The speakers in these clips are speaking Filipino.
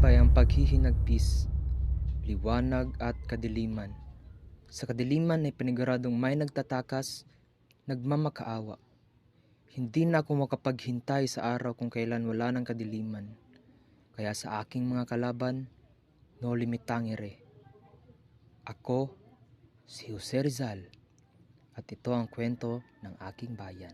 tinapay ang paghihinagpis, liwanag at kadiliman. Sa kadiliman ay paniguradong may nagtatakas, nagmamakaawa. Hindi na ako makapaghintay sa araw kung kailan wala ng kadiliman. Kaya sa aking mga kalaban, no limitangere. Ako, si Jose Rizal, at ito ang kwento ng aking bayan.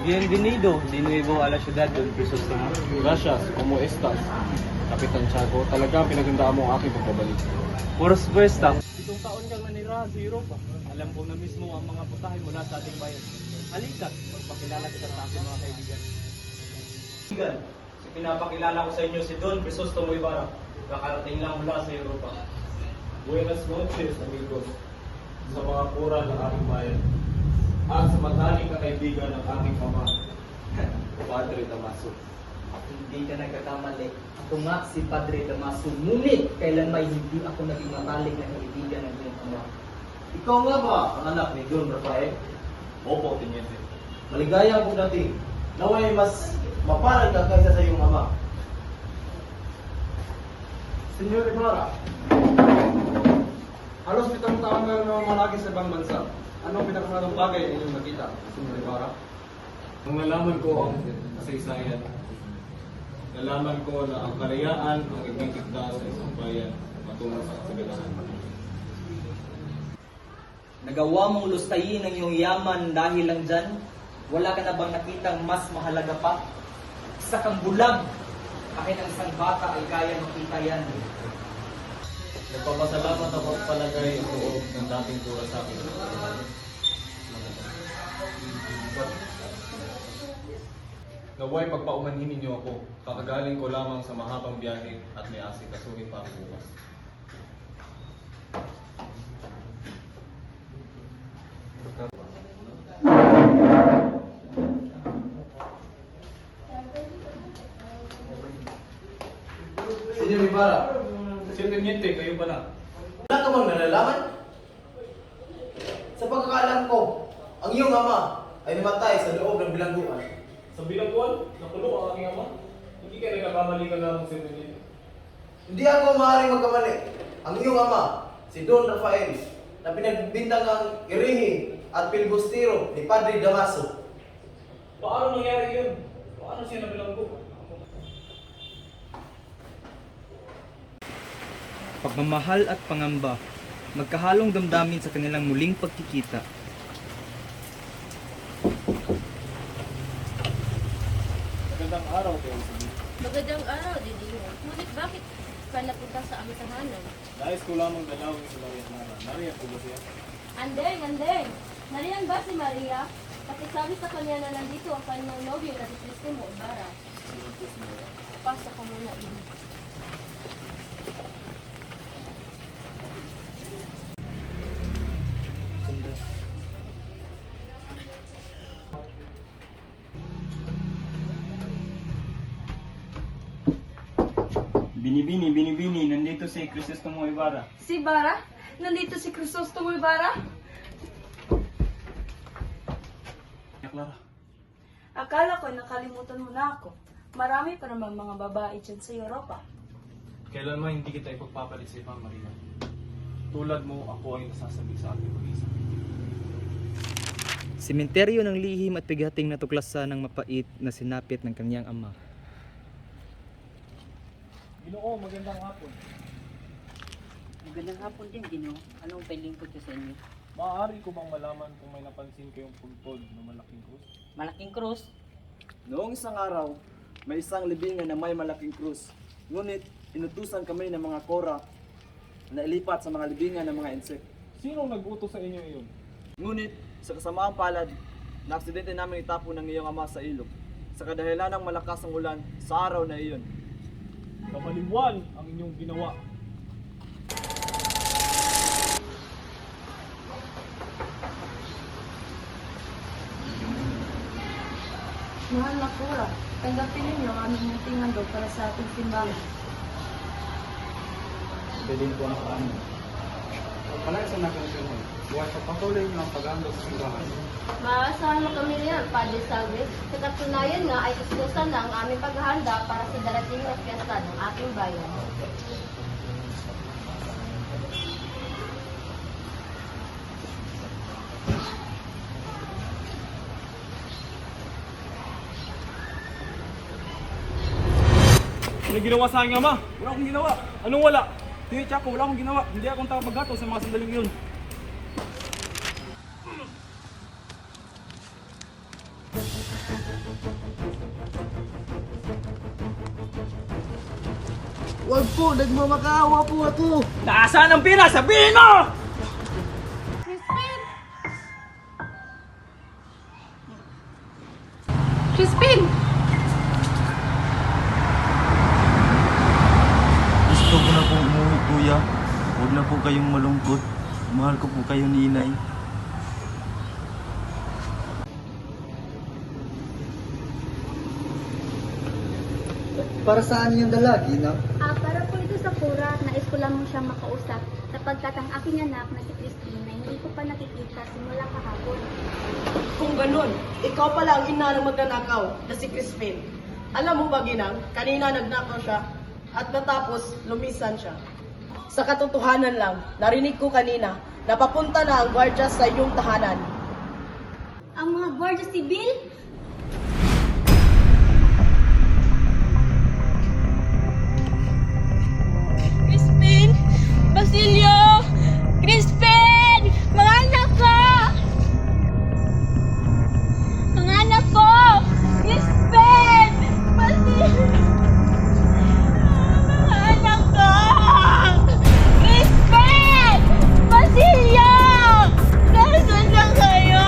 Bienvenido de nuevo a la ciudad del Crisostomo. Gracias, ¿cómo estás? Kapitan Tiago, talagang pinagandaan mo ang aking pagbabalik. Por supuesto. Itong taon kang nanirahan sa Europa. Alam ko na mismo ang mga putahe mula sa ating bayan. Halika, magpakilala kita sa aking mga kaibigan. Kaibigan, pinapakilala ko sa inyo si Don Crisostomo Ibarra. Kakarating lang mula sa Europa. Buenas noches, amigos. Sa mga pura ng aking bayan. At sa mataling kakaibigan ng aking ama, Padre Damaso. Hindi ka nagkakamali. Ako nga si Padre Damaso. Ngunit kailan may hindi ako naging matalik na kaibigan ng iyong ama. Ikaw nga ba ang anak ni Don Rafael? Opo, Tiniente. Maligaya ako dati. Naway mas maparal ka kaysa sa iyong ama. Senyor Ibarra, halos 7 taon na namalagi sa ibang bansa. Anong pinakamadong bagay na inyong nakita, Senyor Ibarra? Nung nalaman ko ang kasaysayan, nalaman ko na ang kalayaan ang ibigigda sa isang bayan patungo sa kasigalahan. Nagawa mong lustayin ang iyong yaman dahil lang dyan? Wala ka na bang nakitang mas mahalaga pa? Isa kang bulag. Kahit ang isang bata ay kaya makita yan. Nagpapasalamat ako at palagay ang loob ng dating pura sa akin. Naway pagpaumanhin ninyo ako. Kakagaling ko lamang sa mahabang biyahe at may asikasuhin pa ang bukas. Senyor Ibarra, Sir Tiniente, kayo ba na? Wala ka bang nalalaman? Sa pagkakaalam ko, ang iyong ama ay namatay sa loob ng bilangguan. sa bilangguan, nakulong ang aking ama. Hindi kayo nagkakamali ka lamang sa inyo. Hindi ako maaaring magkamali. Ang iyong ama, si Don Rafael, na pinagbintang ang irihi at pilbustero ni Padre Damaso. Paano nangyari yun? Paano siya nabilanggo? Pagmamahal at pangamba, magkahalong damdamin sa kanilang muling pagkikita. Magandang araw kayo sa inyo. Magandang araw, Didi. Ngunit bakit ka napunta sa aming tahanan? Nais ko lamang dalawin si Maria Clara. Nariyan po ba siya? Andeng, andeng! Nariyan ba si Maria? Pakisabi sa kanya na nandito ang kanyang nobyo na si Cristimo Ibarra. Pasa ka muna, Didi. Binibini, nandito si Crisostomo Ibarra. Si Ibarra? Nandito si Crisostomo Ibarra? Clara. Akala ko nakalimutan mo na ako. Marami pa naman mga babae dyan sa Europa. Kailanman hindi kita ipagpapalit sa ibang Maria. Tulad mo, ako ay nasasabi sa ating mag-isa. Sementeryo ng lihim at bigating natuklasan ng mapait na sinapit ng kanyang ama. Ginoo, magandang hapon. Magandang hapon din, Gino. Anong pailingkod ko sa inyo? Maaari ko bang malaman kung may napansin kayong pulpod na malaking krus? Malaking krus? Noong isang araw, may isang libingan na may malaking krus. Ngunit, inutusan kami ng mga kora na ilipat sa mga libingan ng mga insek. Sinong nag-utos sa inyo iyon? Ngunit, sa kasamaang palad, na-aksidente namin itapon ng iyong ama sa ilog. Sa kadahilan ng malakas ang ulan sa araw na iyon. Kamaliwan ang inyong ginawa. Mahal na Cora, tanggapin ninyo ang aming munting handog para sa ating simbahan. Pwede po na paano. Palagi sa nakakasyon, buwan sa patuloy niyo ang pag-handog sa simbahan. Maasahan mo kami niyan, Padre Salve. Sa katunayan nga ay isusan na ang aming paghahanda para sa darating na piyesta ng ating bayan. Ano ginawa sa aking ama? Wala akong ginawa. Anong wala? Tiyo, Chaco, wala akong ginawa. Hindi akong tao maggato sa mga sandaling yun. Wag po, nagmamakaawa po ako. Nasaan ang pira? Sabihin mo! Crispin! Gusto ko na po umuwi, kuya. Huwag na po kayong malungkot. Mahal ko po kayo ni inay. Para saan yung dalagi, na? Para po ito sa Cora, nais ko lamang siyang makausap sapagkat ang aking anak na si Christine na hindi ko pa nakikita simula kahapon. Kung ganun, ikaw pala ang ina ng magnanakaw na si Crispin. Alam mo ba, Ginang, kanina nagnakaw siya at natapos lumisan siya. Sa katotohanan lang, narinig ko kanina na papunta na ang gwardiya sa iyong tahanan. Ang mga Guardia Civil? Crispin! Basilio! Crispin! Mga anak ko! Mga anak ko! Crispin! Basilio! Mga anak ko! Crispin! Basilio! Nasaan na kayo?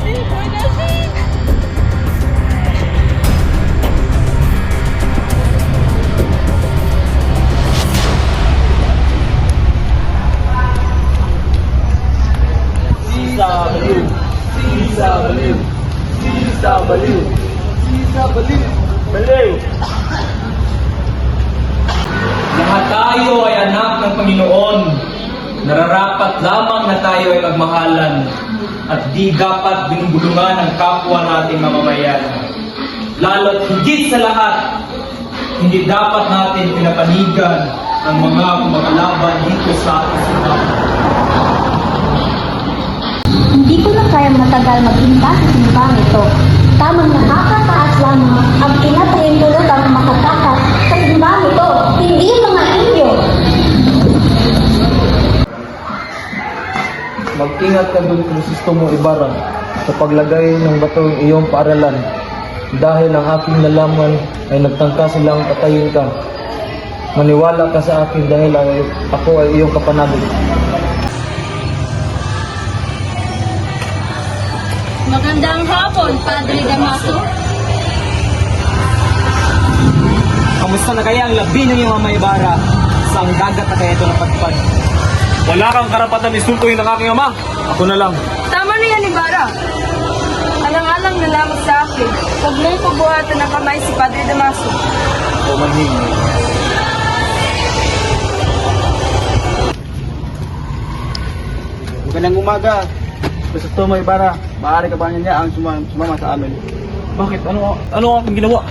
Hindi ko na Sisa baliw! Sisa baliw! Sisa baliw! Sisa baliw! Baliw! Lahat tayo ay anak ng Panginoon. Nararapat lamang na tayo ay magmahalan at di dapat binubulungan ang kapwa nating mamamayan. Lalo't higit sa lahat, hindi dapat natin pinapanigan ang mga kumakalaban dito sa ating simbahan. Hindi ko na kaya matagal maghinta sa simbang ito. Tamang nakakataas lamang ang pinapahintulot ang makatakas sa simbang ito, hindi mga inyo. Mag-ingat ka doon, Crisostomo Ibarra, sa paglagay ng batong iyong paaralan. Dahil ang aking nalaman ay nagtangka silang patayin ka. Maniwala ka sa akin dahil ako ay iyong kapanabik. Magandang hapon, Padre Damaso. Kamusta na kaya ang labi ng iyong Ama Ibarra? Sa ang dagat na kaya ito napadpad? Wala kang karapatan isultuhin ng aking ama. Ako na lang. Tama na yan, Ibarra. Alang-alang na lamang sa akin. Huwag mong pabuhatan ng kamay si Padre Damaso. O manhingi. Magandang umaga, Crisostomo Ibarra. Maaari ka ba niya ang sumama sa amin? Bakit? Ano ang aking ginawa?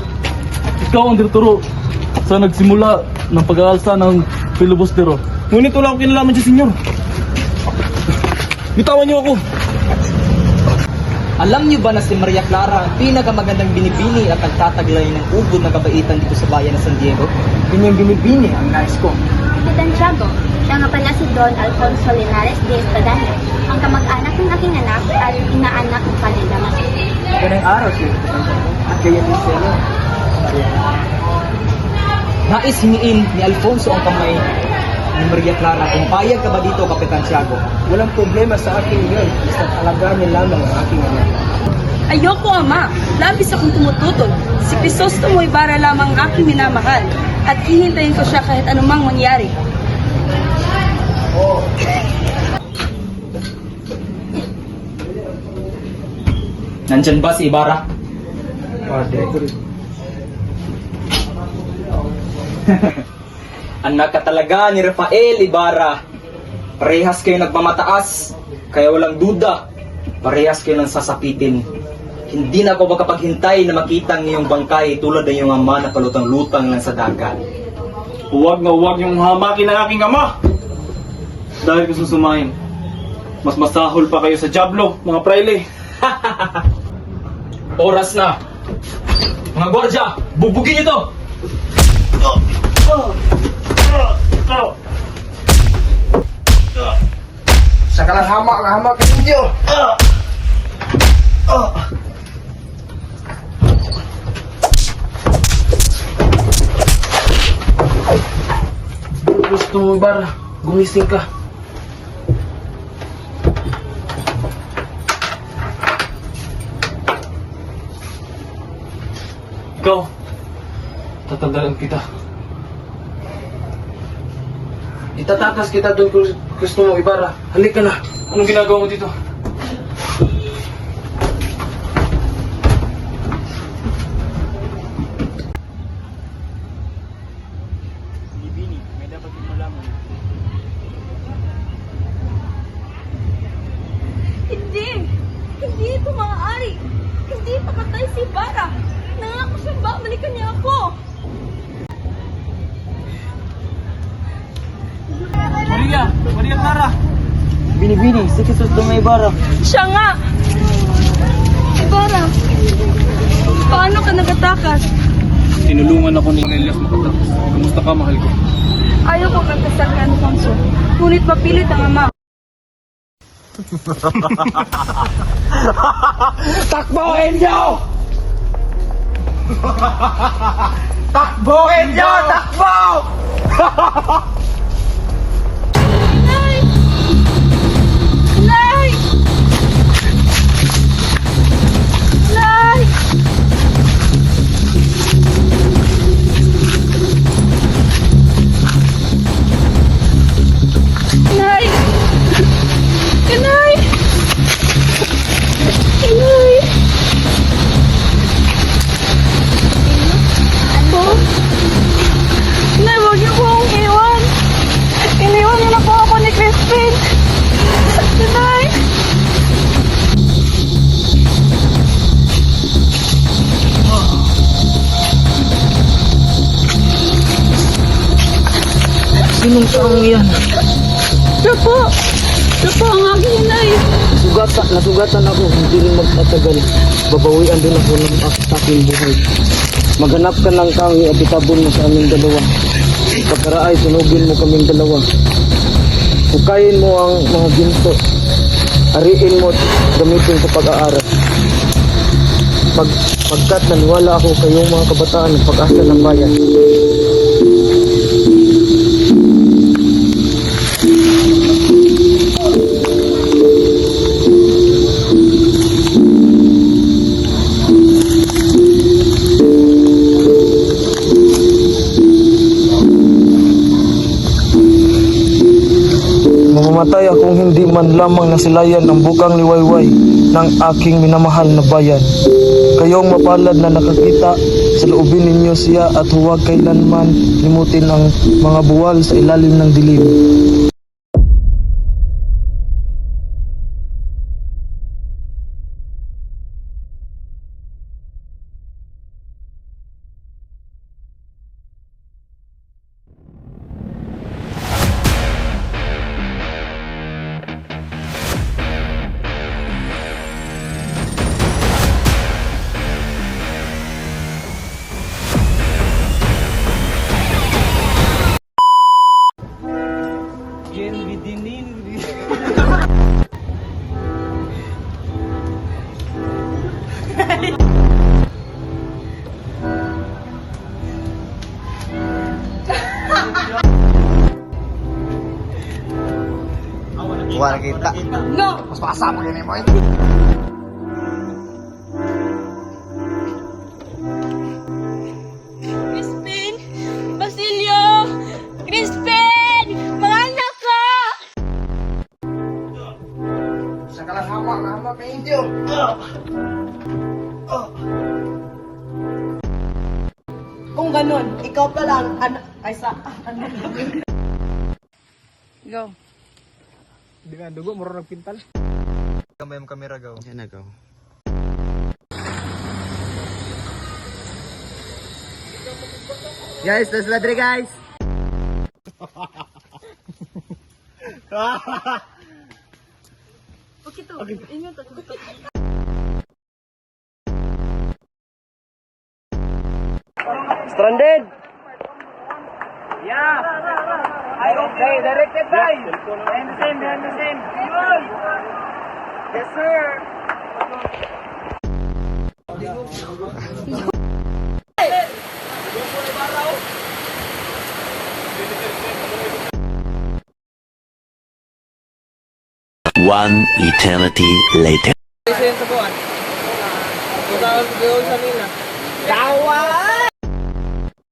Ikaw ang direktoro sa nagsimula ng pag-aalsa ng filibustero. Ngunit wala akong kinalaman siya, senyor. Bitawan niyo ako. Alam niyo ba na si Maria Clara ang pinakamagandang binibini at nagtataglay ng ubod ng kabaitan dito sa bayan ng San Diego? Yun yung binibini ang nais ko. Kapitan Tiago, siya nga pala si Don Alfonso Linares de Espadano, ang kamag-anak ng aking anak at inaanak ng Padre Damaso. Magandang araw siya. At kaya din siya. Nais hingiin ni Alfonso ang kamay ni Maria Clara. Kung payag ka ba dito, Kapitan Tiago? Walang problema sa akin yun. Basta alagaan niya lamang ang aking anak. Ayoko, Ama. Labis akong tumututol. Si Crisostomo Ibarra lamang ang aking minamahal. At hihintayin ko siya kahit anumang mangyari. Nandyan ba si Ibarra? Anak ka talaga ni Rafael Ibarra. Parehas kayo nagmamataas, kaya walang duda. Parehas kayo nang sasapitin. Hindi na ako makapaghintay na makita ang iyong bangkay tulad ng iyong ama na palutang-lutang lang sa dagat. Huwag na huwag yung hamakin ng aking ama! Dahil gusto sumahin, mas masahol pa kayo sa Diablo, mga praile. Oras na! Mga gwardya, bubugin niyo to! Sa kalang hamak ka ninyo. Gusto mo, Ibarra, gumising ka. Ikaw, tatandaan kita. Itatakas kita doon kung gusto mo, Ibarra. Halika na. Anong ginagawa mo dito? Hindi! Hindi ito maaari! Hindi pakatay si Ibarra! Nangako siyang babalikan niya ako! Maria Clara! Bini-bini, si Jesus may Ibarra. Siya nga! Ibarra, paano ka nagatakas? Tinulungan ako ni Elias makatapos. Kamusta ka, mahal ko? Ayaw ko magkasal kay Alfonso, ngunit mapilit ang ama. Takbohin niyo! Takbohin niyo! Takbo! Nay! Nay! Nay! Nay! Nay! Nay! Ano? Nay, huwag niyo po akong iwan. Iniwan niyo na po ako ni Crispin. Nay! Sinong taong yan? Siya po! Siya po ang aking inay! Nasugatan ako. Hindi rin magtatagal. Babawian din ako ng aking buhay. Maghanap ka ng kahoy at itabon mo sa aming dalawa. Pagkaraay, sunugin mo kaming dalawa. Hukayin mo ang mga ginto. Ariin mo at gamitin sa pag-aaral. Pagkat naniwala ako kayong mga kabataan ng pag-asa ng bayan. Mamamatay akong hindi man lamang nasilayan ang bukang liwayway ng aking minamahal na bayan. Kayong mapalad na nakakita, sa loobin ninyo siya at huwag kailanman limutin ang mga buwal sa ilalim ng dilim. Wala kita. No! Mas makasama ka ni mo. Crispin! Basilio! Crispin! Mga anak ka! Sa kalang hamak ka ninyo. kung ganun, ikaw pa lang, ay sa, Go. Hindi nga dugo, muro nagpintal. Kamay ang kamera gaw. Yan na gaw. Guys, tas ladre guys. Okay to. Inyo to. Stranded. Yeah! Ay, okay, directed by! Behind the scene, behind the scene! Yun! Yes, sir! One eternity later. Kawa!